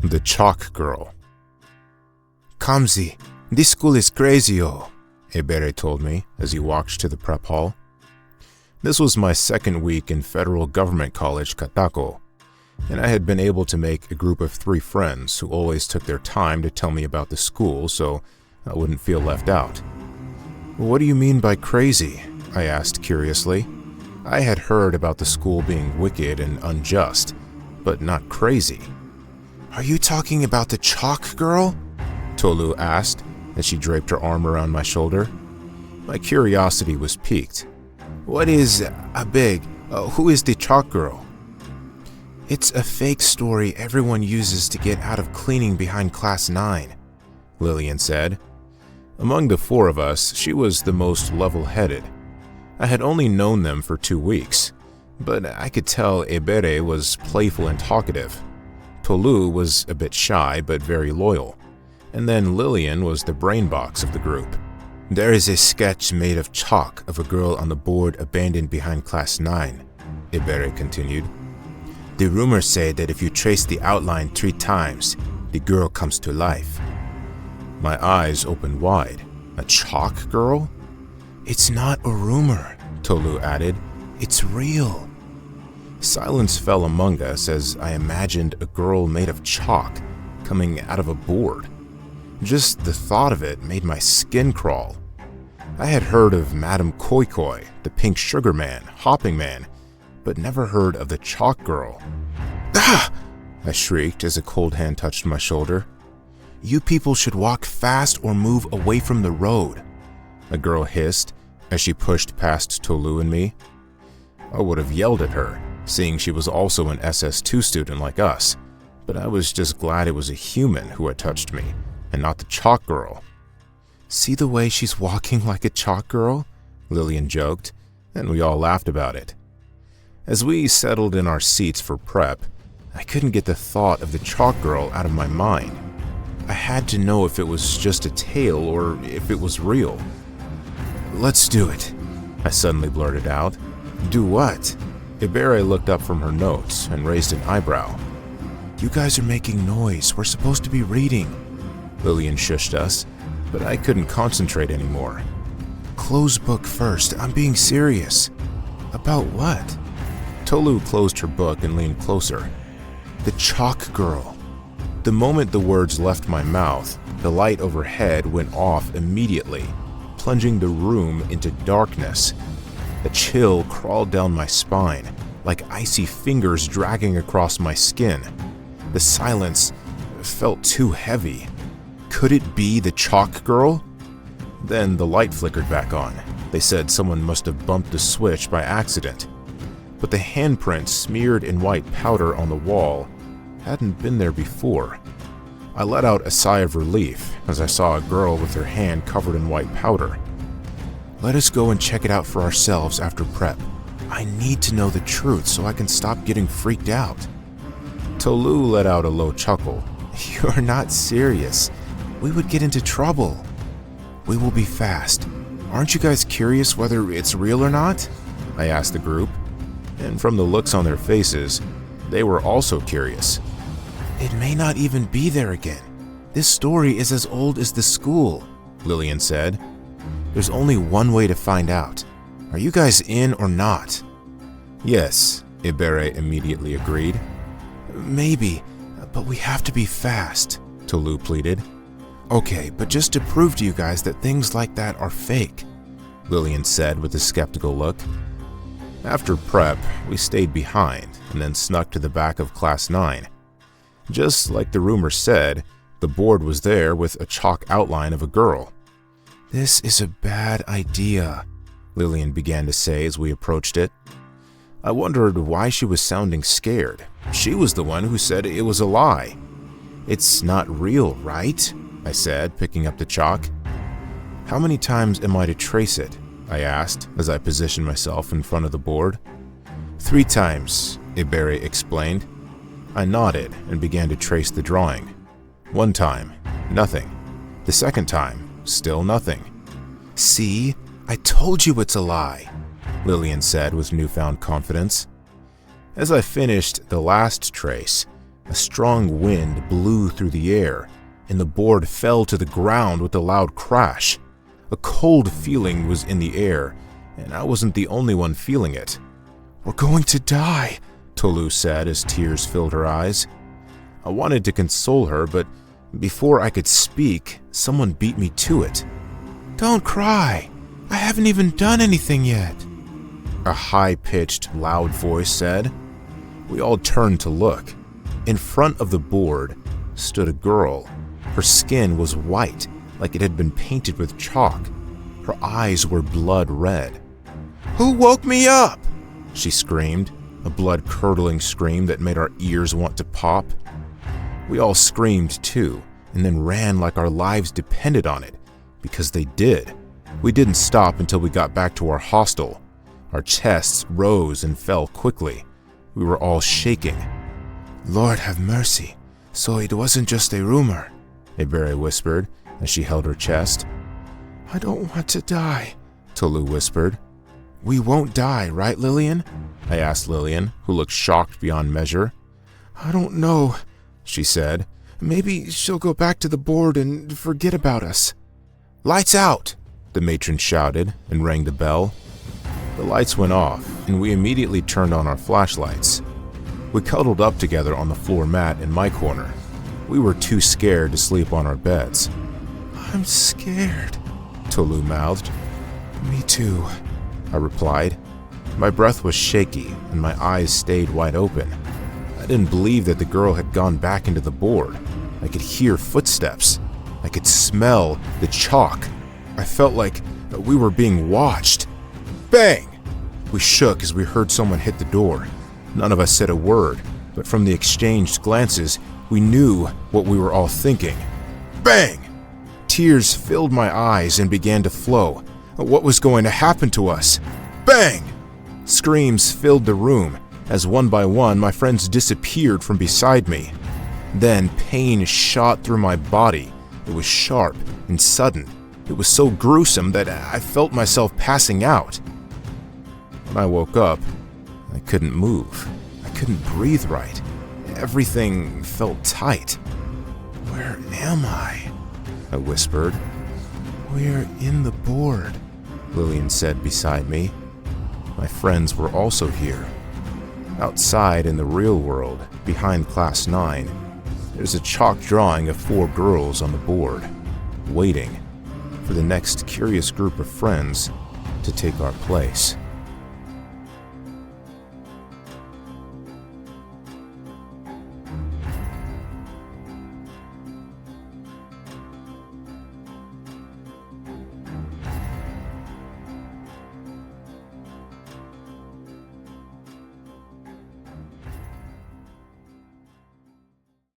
The Chalk Girl. "Kamsi, this school is crazy, Ebere told me as he walked to the prep hall. This was my second week in Federal Government College Katako, and I had been able to make a group of 3 friends who always took their time to tell me about the school so I wouldn't feel left out. "What do you mean by crazy?" I asked curiously. I had heard about the school being wicked and unjust, but not crazy. "Are you talking about the Chalk Girl?" Tolu asked as she draped her arm around my shoulder. My curiosity was piqued. "What is who is the Chalk Girl?" "It's a fake story everyone uses to get out of cleaning behind Class 9, Lillian said. Among the 4 of us, she was the most level-headed. I had only known them for 2 weeks, but I could tell Ebere was playful and talkative. Tolu was a bit shy but very loyal, and then Lillian was the brain box of the group. "There is a sketch made of chalk of a girl on the board abandoned behind Class 9, Ebere continued. "The rumors say that if you trace the outline 3 times, the girl comes to life." My eyes opened wide. A chalk girl? "It's not a rumor," Tolu added. "It's real." Silence fell among us as I imagined a girl made of chalk coming out of a board. Just the thought of it made my skin crawl. I had heard of Madame Koi Koi, the pink sugar man, hopping man, but never heard of the chalk girl. "Ah!" I shrieked as a cold hand touched my shoulder. "You people should walk fast or move away from the road," a girl hissed as she pushed past Tolu and me. I would have yelled at her, seeing she was also an SS2 student like us, but I was just glad it was a human who had touched me, and not the chalk girl. "See the way she's walking like a chalk girl?" Lillian joked, and we all laughed about it. As we settled in our seats for prep, I couldn't get the thought of the chalk girl out of my mind. I had to know if it was just a tale or if it was real. "Let's do it," I suddenly blurted out. "Do what?" Ebere looked up from her notes and raised an eyebrow. "You guys are making noise. We're supposed to be reading." Lillian shushed us, but I couldn't concentrate anymore. "Close book first. I'm being serious." "About what?" Tolu closed her book and leaned closer. "The chalk girl." The moment the words left my mouth, the light overhead went off immediately, plunging the room into darkness. A chill crawled down my spine, like icy fingers dragging across my skin. The silence felt too heavy. Could it be the chalk girl? Then the light flickered back on. They said someone must have bumped the switch by accident. But the handprint smeared in white powder on the wall hadn't been there before. I let out a sigh of relief as I saw a girl with her hand covered in white powder. "Let us go and check it out for ourselves after prep. I need to know the truth so I can stop getting freaked out." Tolu let out a low chuckle. "You're not serious. We would get into trouble." "We will be fast. Aren't you guys curious whether it's real or not?" I asked the group, and from the looks on their faces, they were also curious. "It may not even be there again. This story is as old as the school," Lillian said. "There's only one way to find out. Are you guys in or not?" "Yes," Ebere immediately agreed. "Maybe, but we have to be fast," Tolu pleaded. "Okay, but just to prove to you guys that things like that are fake," Lillian said with a skeptical look. After prep, we stayed behind and then snuck to the back of Class 9. Just like the rumor said, the board was there with a chalk outline of a girl. "This is a bad idea," Lillian began to say as we approached it. I wondered why she was sounding scared. She was the one who said it was a lie. "It's not real, right?" I said, picking up the chalk. "How many times am I to trace it?" I asked as I positioned myself in front of the board. 3 times, Ebere explained. I nodded and began to trace the drawing. 1 time, nothing. The 2nd time, still nothing. "See? I told you it's a lie," Lillian said with newfound confidence. As I finished the last trace, A strong wind blew through the air, and the board fell to the ground with a loud crash. A cold feeling was in the air, and I wasn't the only one feeling it. "We're going to die," Tolu said as tears filled her eyes. I wanted to console her, but before I could speak, someone beat me to it. "Don't cry. I haven't even done anything yet," a high-pitched, loud voice said. We all turned to look. In front of the board stood a girl. Her skin was white, like it had been painted with chalk. Her eyes were blood red. "Who woke me up?" she screamed, a blood-curdling scream that made our ears want to pop. We all screamed too, and then ran like our lives depended on it, because they did. We didn't stop until we got back to our hostel. Our chests rose and fell quickly. We were all shaking. "Lord have mercy, so it wasn't just a rumor," Adeyi whispered as she held her chest. "I don't want to die," Tolu whispered. "We won't die, right, Lillian?" I asked Lillian, who looked shocked beyond measure. "I don't know," she said. "Maybe she'll go back to the board and forget about us." "Lights out!" the matron shouted and rang the bell. The lights went off, and we immediately turned on our flashlights. We cuddled up together on the floor mat in my corner. We were too scared to sleep on our beds. "I'm scared," Tolu mouthed. "Me too," I replied. My breath was shaky, and my eyes stayed wide open. I didn't believe that the girl had gone back into the board. I could hear footsteps. I could smell the chalk. I felt like we were being watched. Bang! We shook as we heard someone hit the door. None of us said a word, but from the exchanged glances, we knew what we were all thinking. Bang! Tears filled my eyes and began to flow. What was going to happen to us? Bang! Screams filled the room as one by one my friends disappeared from beside me. Then pain shot through my body. It was sharp and sudden. It was so gruesome that I felt myself passing out. When I woke up, I couldn't move. I couldn't breathe right. Everything felt tight. "Where am I?" I whispered. "We're in the board," Lillian said beside me. My friends were also here. Outside in the real world, behind Class 9, there's a chalk drawing of 4 girls on the board, waiting for the next curious group of friends to take our place.